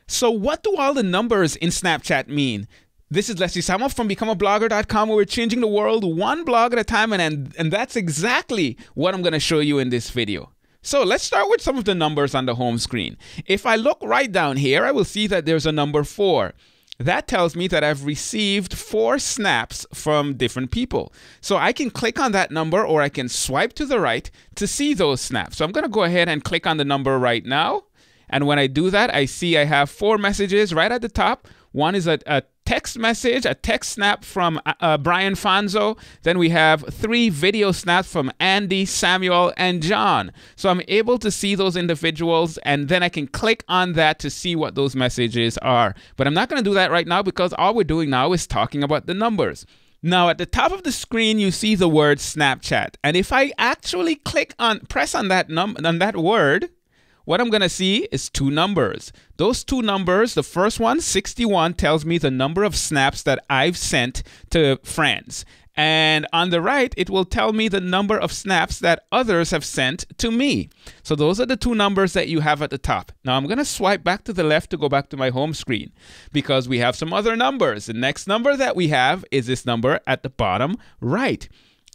So what do all the numbers in Snapchat mean? This is Leslie Samuel from becomeablogger.com, where we're changing the world one blog at a time, and that's exactly what I'm going to show you in this video. So let's start with some of the numbers on the home screen. If I look right down here, I will see that there's a number 4. That tells me that I've received 4 snaps from different people. So I can click on that number, or I can swipe to the right to see those snaps. So I'm going to go ahead and click on the number right now. And when I do that, I see I have 4 messages right at the top. One is a text message, a text snap from Brian Fanzo. Then we have 3 video snaps from Andy, Samuel, and John. So I'm able to see those individuals, and then I can click on that to see what those messages are. But I'm not going to do that right now, because all we're doing now is talking about the numbers. Now, at the top of the screen, you see the word Snapchat. And if I actually press on that word, what I'm going to see is 2 numbers. Those 2 numbers, the first one, 61, tells me the number of snaps that I've sent to friends. And on the right, it will tell me the number of snaps that others have sent to me. So those are the 2 numbers that you have at the top. Now I'm going to swipe back to the left to go back to my home screen, because we have some other numbers. The next number that we have is this number at the bottom right.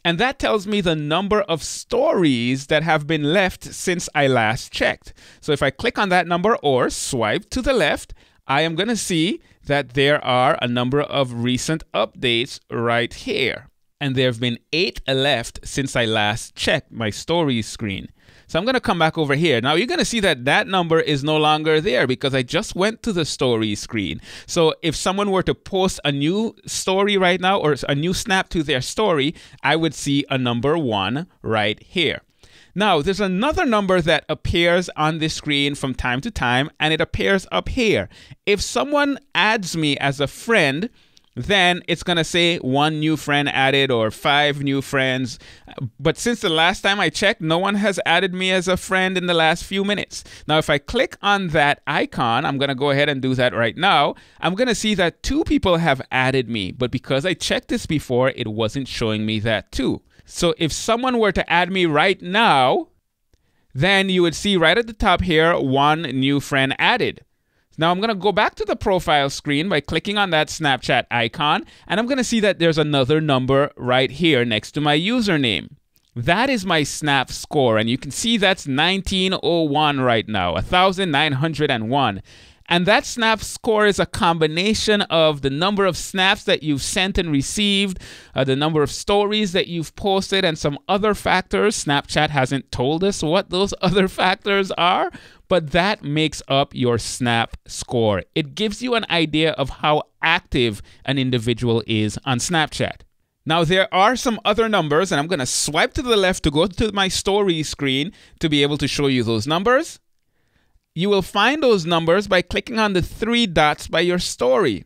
And that tells me the number of stories that have been left since I last checked. So if I click on that number or swipe to the left, I am going to see that there are a number of recent updates right here. And there have been 8 left since I last checked my stories screen. So I'm going to come back over here. Now you're going to see that that number is no longer there, because I just went to the story screen. So if someone were to post a new story right now, or a new snap to their story, I would see a number 1 right here. Now there's another number that appears on this screen from time to time, and it appears up here. If someone adds me as a friend, then it's going to say 1 new friend added or 5 new friends. But since the last time I checked, no one has added me as a friend in the last few minutes. Now, if I click on that icon, I'm going to go ahead and do that right now. I'm going to see that 2 people have added me. But because I checked this before, it wasn't showing me that too. So if someone were to add me right now, then you would see right at the top here, 1 new friend added. Now I'm going to go back to the profile screen by clicking on that Snapchat icon, and I'm going to see that there's another number right here next to my username. That is my snap score, and you can see that's 1901 right now, 1901. And that snap score is a combination of the number of snaps that you've sent and received, the number of stories that you've posted, and some other factors. Snapchat hasn't told us what those other factors are, but that makes up your snap score. It gives you an idea of how active an individual is on Snapchat. Now, there are some other numbers, and I'm going to swipe to the left to go to my story screen to be able to show you those numbers. You will find those numbers by clicking on the 3 dots by your story.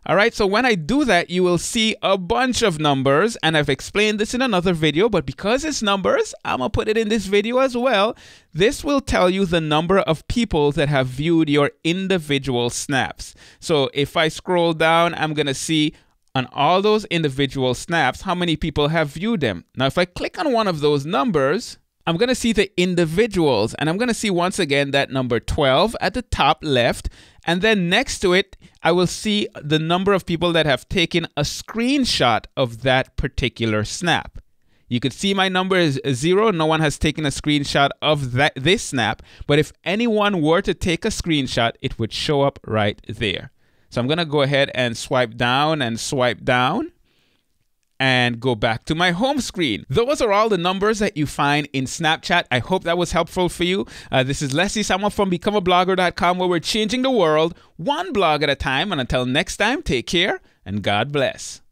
All right, so when I do that, you will see a bunch of numbers, and I've explained this in another video, but because it's numbers, I'm going to put it in this video as well. This will tell you the number of people that have viewed your individual snaps. So if I scroll down, I'm going to see on all those individual snaps how many people have viewed them. Now, if I click on one of those numbers, I'm going to see the individuals, and I'm going to see once again that number 12 at the top left. And then next to it, I will see the number of people that have taken a screenshot of that particular snap. You could see my number is 0. No one has taken a screenshot of this snap. But if anyone were to take a screenshot, it would show up right there. So I'm going to go ahead and swipe down and go back to my home screen. Those are all the numbers that you find in Snapchat. I hope that was helpful for you. This is Leslie Samuel from becomeablogger.com, where we're changing the world one blog at a time. And until next time, take care and God bless.